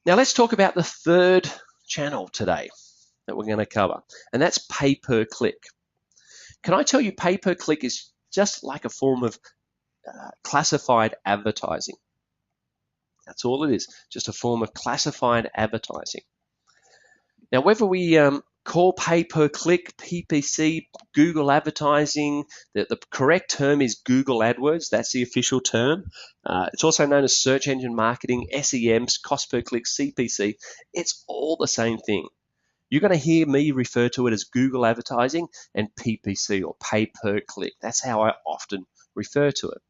Now let's talk about the third channel today that we're going to cover, and that's pay-per-click. Can I tell you, pay-per-click is just like a form of classified advertising. That's all it is, just a form of classified advertising. Now, whether we call pay-per-click, PPC, Google advertising, the correct term is Google AdWords. That's the official term. It's also known as search engine marketing, SEM, cost per click, CPC. It's all the same thing. You're going to hear me refer to it as Google advertising and PPC, or pay-per-click. That's how I often refer to it.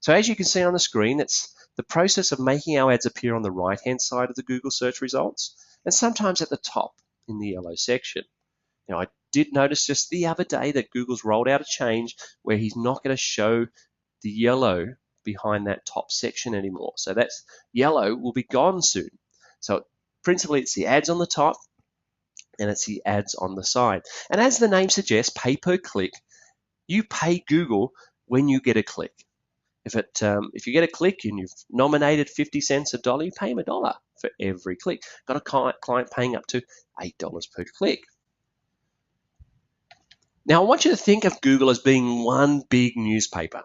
So as you can see on the screen, it's the process of making our ads appear on the right-hand side of the Google search results, and sometimes at the top in the yellow section. Now, I did notice just the other day that Google's rolled out a change where he's not going to show the yellow behind that top section anymore. So that's yellow will be gone soon. So principally, it's the ads on the top and it's the ads on the side. And as the name suggests, pay-per-click, you pay Google when you get a click. If you get a click and you've nominated 50 cents, a dollar, you pay them $1 for every click. Got a client paying up to $8 per click. Now, I want you to think of Google as being one big newspaper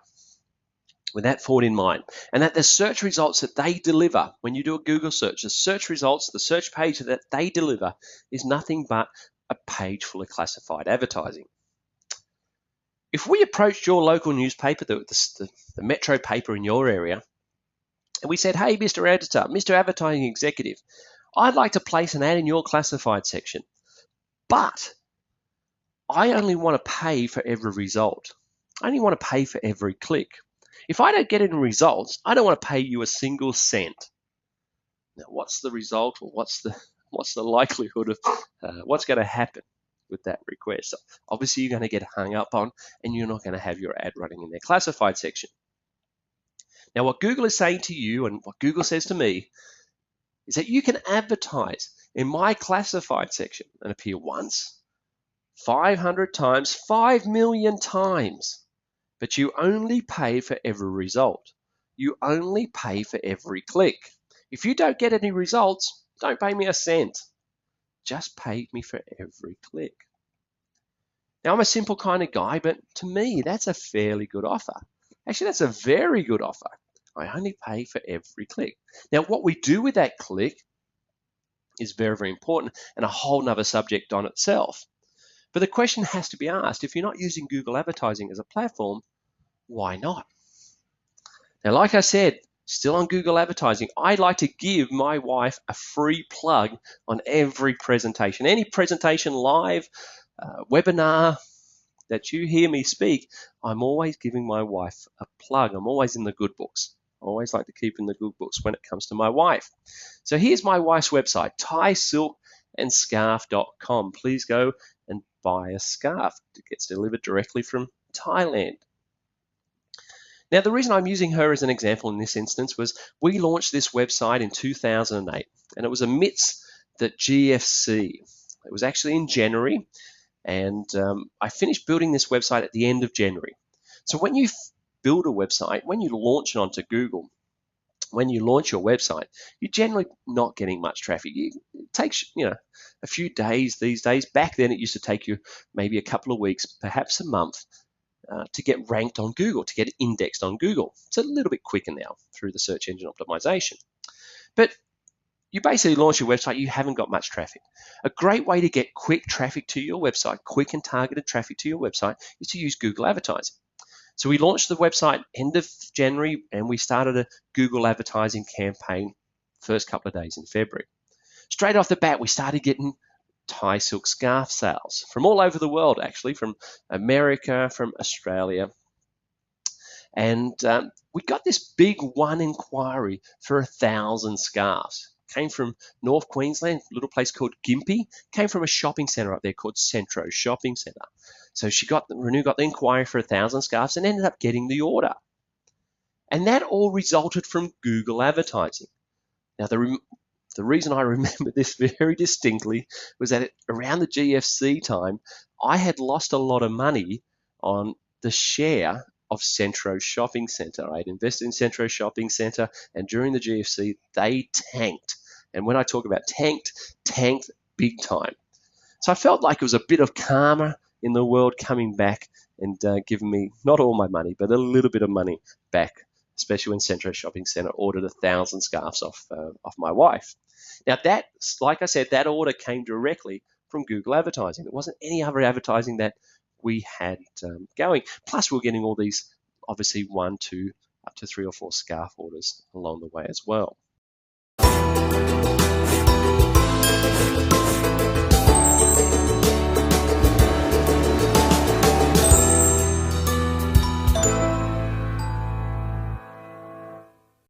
with that thought in mind, and that the search results that they deliver when you do a Google search, the search results, the search page that they deliver is nothing but a page full of classified advertising. If we approached your local newspaper, the metro paper in your area, and we said, hey, Mr. Editor, Mr. Advertising Executive, I'd like to place an ad in your classified section, but I only want to pay for every result. I only want to pay for every click. If I don't get any results, I don't want to pay you a single cent. Now, what's the result, or what's the likelihood of what's going to happen with that request? So obviously, you're going to get hung up on, and you're not going to have your ad running in their classified section. Now, what Google is saying to you, and what Google says to me, is that you can advertise in my classified section and appear once, 500 times, 5 million times, but you only pay for every result. You only pay for every click. If you don't get any results, don't pay me a cent. Just pay me for every click. Now, I'm a simple kind of guy, but to me, that's a fairly good offer. Actually, that's a very good offer. I only pay for every click. Now, what we do with that click is very, very important, and a whole nother subject on itself. But the question has to be asked, if you're not using Google advertising as a platform, why not? Now, like I said, still on Google advertising, I like to give my wife a free plug on every presentation. Any presentation, live, webinar that you hear me speak, I'm always giving my wife a plug. I'm always in the good books. I always like to keep in the good books when it comes to my wife. So here's my wife's website, thaisilkandscarf.com. Please go and buy a scarf. It gets delivered directly from Thailand. Now, the reason I'm using her as an example in this instance was we launched this website in 2008, and it was amidst the GFC. It was actually in January, and I finished building this website at the end of January. So when you build a website, when you launch it onto Google, when you launch your website, you're generally not getting much traffic. It takes a few days these days. Back then, it used to take you maybe a couple of weeks, perhaps a month, to get ranked on Google, to get indexed on Google. It's a little bit quicker now through the search engine optimization. But you basically launch your website, you haven't got much traffic. A great way to get quick traffic to your website, quick and targeted traffic to your website, is to use Google advertising. So we launched the website end of January, and we started a Google advertising campaign first couple of days in February. Straight off the bat, we started getting Thai silk scarf sales from all over the world, actually, from America, from Australia. And we got this big one inquiry for 1,000 scarves. Came from North Queensland, a little place called Gympie. Came from a shopping centre up there called Centro Shopping Centre. So Renew got the inquiry for 1,000 scarves and ended up getting the order. And that all resulted from Google advertising. Now, the reason I remember this very distinctly was that around the GFC time, I had lost a lot of money on the share of Centro Shopping Centre. I had invested in Centro Shopping Centre, and during the GFC, they tanked. And when I talk about tanked big time. So I felt like it was a bit of karma in the world coming back and giving me not all my money, but a little bit of money back, especially when Centro Shopping Centre ordered 1,000 scarves off my wife. Now that, like I said, that order came directly from Google advertising. There wasn't any other advertising that we had going. Plus, we were getting all these, obviously, 1, 2, up to 3 or 4 scarf orders along the way as well.